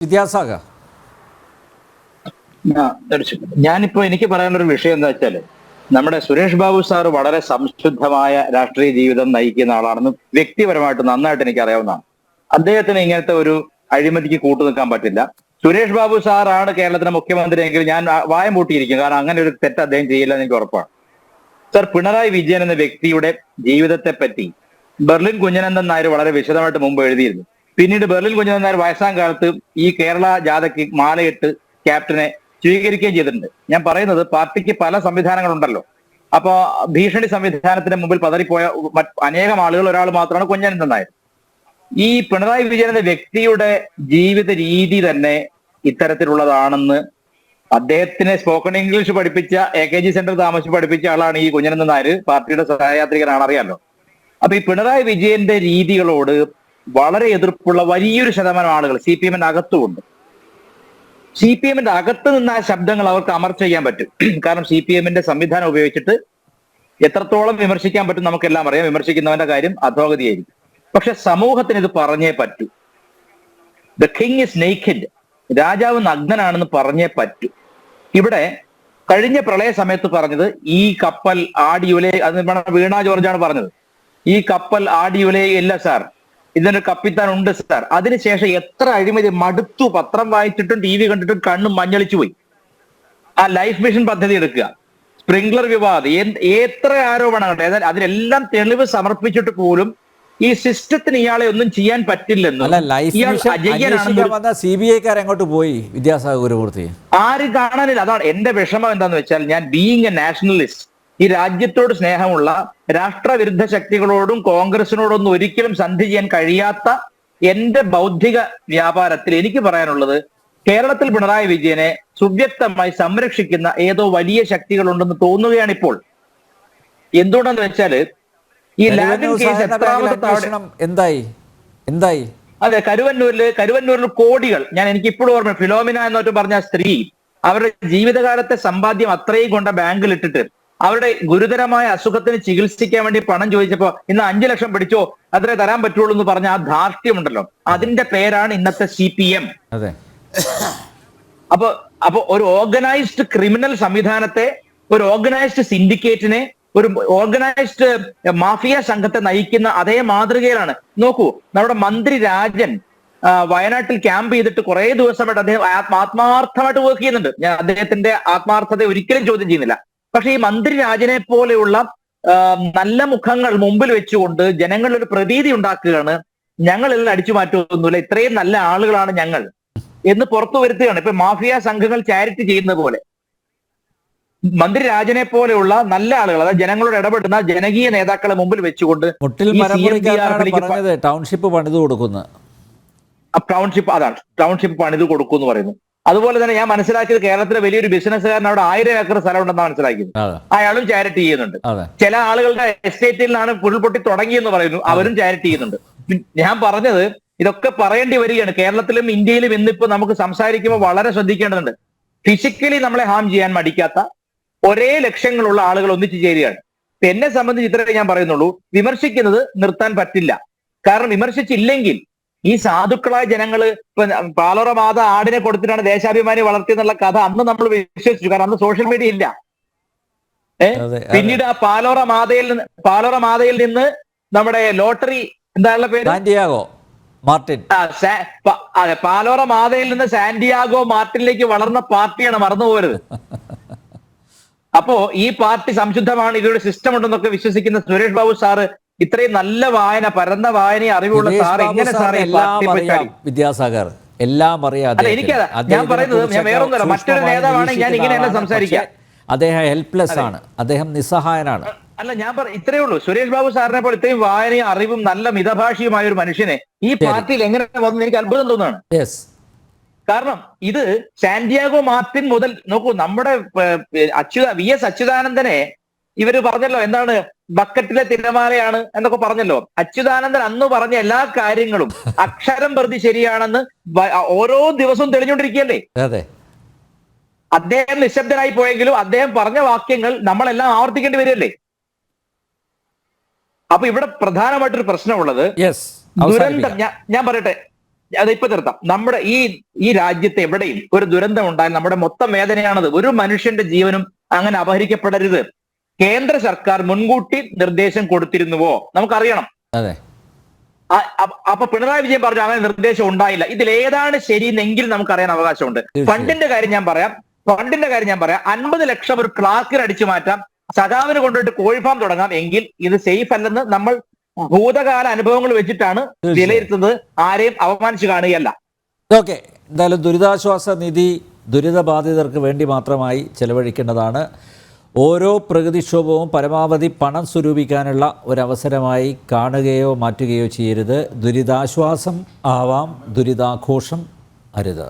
വിദ്യാസാഗർ. ഞാനിപ്പോ എനിക്ക് പറയാനൊരു വിഷയം എന്താ വെച്ചാല്, നമ്മുടെ സുരേഷ് ബാബു സാർ വളരെ സംശുദ്ധമായ രാഷ്ട്രീയ ജീവിതം നയിക്കുന്ന ആളാണെന്ന് വ്യക്തിപരമായിട്ട് നന്നായിട്ട് എനിക്ക് അറിയാവുന്നതാണ്. അദ്ദേഹത്തിന് ഇങ്ങനത്തെ ഒരു അഴിമതിക്ക് കൂട്ടു നിൽക്കാൻ പറ്റില്ല. സുരേഷ് ബാബു സാറാണ് കേരളത്തിലെ മുഖ്യമന്ത്രി എങ്കിൽ ഞാൻ വായം പൂട്ടിയിരിക്കും. കാരണം അങ്ങനെ ഒരു തെറ്റ് അദ്ദേഹം ചെയ്യില്ല എന്ന് എനിക്ക് ഉറപ്പാണ്. സർ, പിണറായി വിജയൻ എന്ന വ്യക്തിയുടെ ജീവിതത്തെ പറ്റി ബെർലിൻ കുഞ്ഞനന്ദൻ നായർ വളരെ വിശദമായിട്ട് മുമ്പ് എഴുതിയിരുന്നു. പിന്നീട് ബെർലിൻ കുഞ്ഞനന്ദൻ നായർ വയസ്സാം കാലത്ത് ഈ കേരള ജാഥയ്ക്ക് മാലയിട്ട് ക്യാപ്റ്റനെ സ്വീകരിക്കുകയും ചെയ്തിട്ടുണ്ട്. ഞാൻ പറയുന്നത്, പാർട്ടിക്ക് പല സംവിധാനങ്ങളുണ്ടല്ലോ. അപ്പോ ഭീഷണി സംവിധാനത്തിന് മുമ്പിൽ പതറിപ്പോയ അനേകം ആളുകൾ ഒരാൾ മാത്രമാണ് കുഞ്ഞനന്ദൻ നായർ. ഈ പിണറായി വിജയൻ എന്ന വ്യക്തിയുടെ ജീവിത രീതി തന്നെ ഇത്തരത്തിലുള്ളതാണെന്ന് അദ്ദേഹത്തിനെ സ്പോക്കൺ ഇംഗ്ലീഷ് പഠിപ്പിച്ച AKG സെന്റർ താമസിച്ച് പഠിപ്പിച്ച ആളാണ് ഈ കുഞ്ഞനന്ദൻ നായർ. പാർട്ടിയുടെ സഹയാത്രികനാണ്, അറിയാലോ. അപ്പൊ ഈ പിണറായി വിജയന്റെ രീതികളോട് വളരെ എതിർപ്പുള്ള വലിയൊരു ശതമാനം ആളുകൾ CPM-ന്റെ അകത്തുമുണ്ട്. CPM-ന്റെ അകത്ത് നിന്ന് ആ ശബ്ദങ്ങൾ അവർക്ക് അമർച്ച ചെയ്യാൻ പറ്റും. കാരണം CPM-ന്റെ സംവിധാനം ഉപയോഗിച്ചിട്ട് എത്രത്തോളം വിമർശിക്കാൻ പറ്റും നമുക്കെല്ലാം അറിയാം. വിമർശിക്കുന്നവന്റെ കാര്യം അധോഗതിയായിരിക്കും. പക്ഷെ സമൂഹത്തിന് ഇത് പറഞ്ഞേ പറ്റൂ. ദ കിങ് ഇസ് നേക്കഡ്, രാജാവ് നഗ്നനാണെന്ന് പറഞ്ഞേ പറ്റൂ. ഇവിടെ കഴിഞ്ഞ പ്രളയ സമയത്ത് പറഞ്ഞത്, ഈ കപ്പൽ ആടിയുലേ, അത് വീണ ജോർജാണ് പറഞ്ഞത്, ഈ കപ്പൽ ആടിയുലേ ഇല്ല സാർ, ഇതിനൊരു കപ്പിത്താൻ ഉണ്ട് സാർ. അതിനുശേഷം എത്ര അഴിമതി, മടുത്തു. പത്രം വായിച്ചിട്ടും TV കണ്ടിട്ടും കണ്ണും മഞ്ഞളിച്ചു പോയി. ആ ലൈഫ് മിഷൻ പദ്ധതി എടുക്കുക, സ്പ്രിംഗ്ലർ വിവാദം, എത്ര ആരോപണങ്ങൾ, അതിലെല്ലാം തെളിവ് സമർപ്പിച്ചിട്ട് പോലും ഈ സിസ്റ്റത്തിന് ഇയാളെ ഒന്നും ചെയ്യാൻ പറ്റില്ലെന്നും, CBI-ക്കാർ എങ്ങോട്ട് പോയി വിദ്യാസാഗർ ഗുരുമൂർത്തി? ആരും കാണാനില്ല. അതാണ് എന്റെ വിഷമം. എന്താന്ന് വെച്ചാൽ, ഞാൻ ബീയിങ് എ നാഷണലിസ്റ്റ്, ഈ രാജ്യത്തോട് സ്നേഹമുള്ള, രാഷ്ട്രവിരുദ്ധ ശക്തികളോടും കോൺഗ്രസിനോടൊന്നും ഒരിക്കലും സന്ധി ചെയ്യാൻ കഴിയാത്ത എന്റെ ബൗദ്ധിക വ്യാപാരത്തിൽ എനിക്ക് പറയാനുള്ളത്, കേരളത്തിൽ പിണറായി വിജയനെ സുവ്യക്തമായി സംരക്ഷിക്കുന്ന ഏതോ വലിയ ശക്തികളുണ്ടെന്ന് തോന്നുകയാണ് ഇപ്പോൾ. എന്തുകൊണ്ടെന്ന് വെച്ചാല്, ഈ ലാബിൻ കേസ് എന്തായി? അതെ, കരുവന്നൂരിൽ കോടികൾ, എനിക്ക് ഇപ്പോഴും ഓർമ്മ, ഫിലോമിന എന്നൊരു പറഞ്ഞ സ്ത്രീ അവരുടെ ജീവിതകാലത്തെ സമ്പാദ്യം അത്രയും കൊണ്ട ബാങ്കിൽ ഇട്ടിട്ട് അവരുടെ ഗുരുതരമായ അസുഖത്തിന് ചികിത്സിക്കാൻ വേണ്ടി പണം ചോദിച്ചപ്പോ, ഇന്ന് 5 ലക്ഷം പിടിച്ചോ, അത്രേ തരാൻ പറ്റുള്ളൂ എന്ന് പറഞ്ഞ ആ ധാർഷ്ട്യമുണ്ടല്ലോ, അതിന്റെ പേരാണ് ഇന്നത്തെ CPM. അതെ. അപ്പൊ ഒരു ഓർഗനൈസ്ഡ് ക്രിമിനൽ സംവിധാനത്തെ, ഒരു ഓർഗനൈസ്ഡ് സിൻഡിക്കേറ്റിനെ, ഒരു ഓർഗനൈസ്ഡ് മാഫിയ സംഘത്തെ നയിക്കുന്ന അതേ മാതൃകയിലാണ്. നോക്കൂ, നമ്മുടെ മന്ത്രി രാജൻ വയനാട്ടിൽ ക്യാമ്പ് ചെയ്തിട്ട് കുറെ ദിവസമായിട്ട് അദ്ദേഹം ആത്മാർത്ഥമായിട്ട് വർക്ക് ചെയ്യുന്നുണ്ട്. ഞാൻ അദ്ദേഹത്തിന്റെ ആത്മാർത്ഥത ഒരിക്കലും ചോദ്യം ചെയ്യുന്നില്ല. പക്ഷെ ഈ മന്ത്രി രാജനെ പോലെയുള്ള നല്ല മുഖങ്ങൾ മുമ്പിൽ വെച്ചുകൊണ്ട് ജനങ്ങളിൽ ഒരു പ്രതീതി ഉണ്ടാക്കുകയാണ്, ഞങ്ങളെല്ലാം അടിച്ചു മാറ്റുമൊന്നുമില്ല, ഇത്രയും നല്ല ആളുകളാണ് ഞങ്ങൾ എന്ന് പുറത്തു വരുത്തുകയാണ്. ഇപ്പൊ മാഫിയ സംഘങ്ങൾ ചാരിറ്റി ചെയ്യുന്ന പോലെ മന്ത്രി രാജനെ പോലെയുള്ള നല്ല ആളുകൾ, അതായത് ജനങ്ങളോട് ഇടപെടുന്ന ജനകീയ നേതാക്കളെ മുമ്പിൽ വെച്ചുകൊണ്ട് ടൗൺഷിപ്പ് പണിത് കൊടുക്കുന്നു. ടൗൺഷിപ്പ് പണിത് കൊടുക്കും എന്ന് പറയുന്നു. അതുപോലെ തന്നെ ഞാൻ മനസ്സിലാക്കിയത്, കേരളത്തിലെ വലിയൊരു ബിസിനസ്സുകാരൻ അവിടെ 1000 ഏക്കർ സ്ഥലം ഉണ്ടെന്നാണ് മനസ്സിലാക്കിയത്. അയാളും ചാരിറ്റി ചെയ്യുന്നുണ്ട്. ചില ആളുകളുടെ എസ്റ്റേറ്റിൽ നിന്നാണ് ഉരുൾപൊട്ടി തുടങ്ങിയെന്ന് പറയുന്നു, അവരും ചാരിറ്റി ചെയ്യുന്നുണ്ട്. ഞാൻ പറഞ്ഞത്, ഇതൊക്കെ പറയേണ്ടി വരികയാണ്. കേരളത്തിലും ഇന്ത്യയിലും ഇന്നിപ്പോ നമുക്ക് സംസാരിക്കുമ്പോൾ വളരെ ശ്രദ്ധിക്കേണ്ടതുണ്ട്. ഫിസിക്കലി നമ്മളെ ഹാം ചെയ്യാൻ മടിക്കാത്ത ഒരേ ലക്ഷ്യങ്ങളുള്ള ആളുകൾ ഒന്നിച്ചു ചേരുകയാണ്. എന്നെ സംബന്ധിച്ച് ഇത്രേ ഞാൻ പറയുന്നുള്ളൂ, വിമർശിക്കുന്നത് നിർത്താൻ പറ്റില്ല. കാരണം വിമർശിച്ചില്ലെങ്കിൽ ഈ സാധുക്കളായ ജനങ്ങള്, ഇപ്പൊ പാലോറ മാത ആടിനെ കൊടുത്തിട്ടാണ് ദേശാഭിമാനി വളർത്തിയെന്നുള്ള കഥ അന്ന് നമ്മൾ വിശ്വസിച്ചു. കാരണം അന്ന് സോഷ്യൽ മീഡിയ ഇല്ല. പിന്നീട് ആ പാലോറ മാതയിൽ നിന്ന് നമ്മുടെ ലോട്ടറി, എന്താണുള്ള പേര്, സാന്റിയാഗോ മാർട്ടിൻ. അതെ, പാലോറ മാതയിൽ നിന്ന് സാന്റിയാഗോ മാർട്ടിനിലേക്ക് വളർന്ന പാർട്ടിയാണ്, മറന്നുപോകരുത്. അപ്പോ ഈ പാർട്ടി സംശുദ്ധമാണ്, ഇതിലൊരു സിസ്റ്റം ഉണ്ടെന്നൊക്കെ വിശ്വസിക്കുന്ന സുരേഷ് ബാബു സാറ്, ഇത്രയും നല്ല വായന, പരന്ന വായന, അറിവുള്ള സാർ എങ്ങനെ സാറേ വിദ്യാസാഗർ എല്ലാം അറിയാം? അല്ല, ഞാൻ പറയുന്നത്, ഞാൻ വേറൊന്നുമല്ല, മറ്റൊരു നേതാവാണെങ്കിൽ ഞാൻ ഇങ്ങനെയല്ല സംസാരിക്കാം. അദ്ദേഹം ഹെൽപ്ലെസ് ആണ്, അദ്ദേഹം നിസ്സഹായനാണ്. അല്ല, ഞാൻ ഇത്രയേ ഉള്ളൂ, സുരേഷ് ബാബു സാറിനെ പോലെ ഇത്രയും വായനയും അറിവും നല്ല മിതഭാഷിയുമായ ഒരു മനുഷ്യനെ ഈ പാർട്ടിയിൽ എങ്ങനെ വന്നു എനിക്ക് അത്ഭുതം തോന്നുകയാണ്. കാരണം ഇത് സാന്റിയാഗോ മാർട്ടിൻ മുതൽ നോക്കൂ, നമ്മുടെ VS അച്യുതാനന്ദനെ ഇവര് പറഞ്ഞല്ലോ, എന്താണ് ബക്കറ്റിലെ തിരമാലയാണ് എന്നൊക്കെ പറഞ്ഞല്ലോ. അച്യുതാനന്ദൻ അന്ന് പറഞ്ഞ എല്ലാ കാര്യങ്ങളും അക്ഷരം പ്രതി ശരിയാണെന്ന് ഓരോ ദിവസവും തെളിഞ്ഞുകൊണ്ടിരിക്കുകയല്ലേ. അദ്ദേഹം നിശബ്ദനായി പോയെങ്കിലും അദ്ദേഹം പറഞ്ഞ വാക്യങ്ങൾ നമ്മളെല്ലാം ആവർത്തിക്കേണ്ടി വരികയല്ലേ. അപ്പൊ ഇവിടെ പ്രധാനമായിട്ടൊരു പ്രശ്നമുള്ളത്, ദുരന്തം, ഞാൻ പറയട്ടെ, അതിപ്പോ തീർത്താം. നമ്മുടെ ഈ രാജ്യത്ത് എവിടെയും ഒരു ദുരന്തം ഉണ്ടായാൽ നമ്മുടെ മൊത്തം വേദനയാണത്. ഒരു മനുഷ്യന്റെ ജീവനും അങ്ങനെ അപഹരിക്കപ്പെടരുത്. കേന്ദ്ര സർക്കാർ മുൻകൂട്ടി നിർദ്ദേശം കൊടുത്തിരുന്നുവോ നമുക്കറിയണം. അതെ. അപ്പൊ പിണറായി വിജയൻ പറഞ്ഞു അങ്ങനെ നിർദ്ദേശം ഉണ്ടായില്ല. ഇതിലേതാണ് ശരിയെന്നെങ്കിലും നമുക്കറിയാൻ അവകാശമുണ്ട്. ഫണ്ടിന്റെ കാര്യം ഞാൻ പറയാം. 50 ലക്ഷം ഒരു ക്ലാർക്കിന് അടിച്ചു മാറ്റാം, സഖാവിന് കൊണ്ടുപോയിട്ട് കോഴിഫാം തുടങ്ങാം എങ്കിൽ ഇത് സേഫ് അല്ലെന്ന് നമ്മൾ ഭൂതകാല അനുഭവങ്ങൾ വെച്ചിട്ടാണ് വിലയിരുത്തുന്നത്. ആരെയും അവമാനിച്ചു കാണുകയല്ല. ഓക്കെ, എന്തായാലും ദുരിതാശ്വാസ നിധി ദുരിതബാധിതർക്ക് വേണ്ടി മാത്രമായി ചെലവഴിക്കേണ്ടതാണ്. ഓരോ പ്രകൃതിക്ഷോഭവും പരമാവധി പണം സ്വരൂപിക്കാനുള്ള ഒരവസരമായി കാണുകയോ മാറ്റുകയോ ചെയ്യരുത്. ദുരിതാശ്വാസം ആവാം, ദുരിതാഘോഷം അരുത്.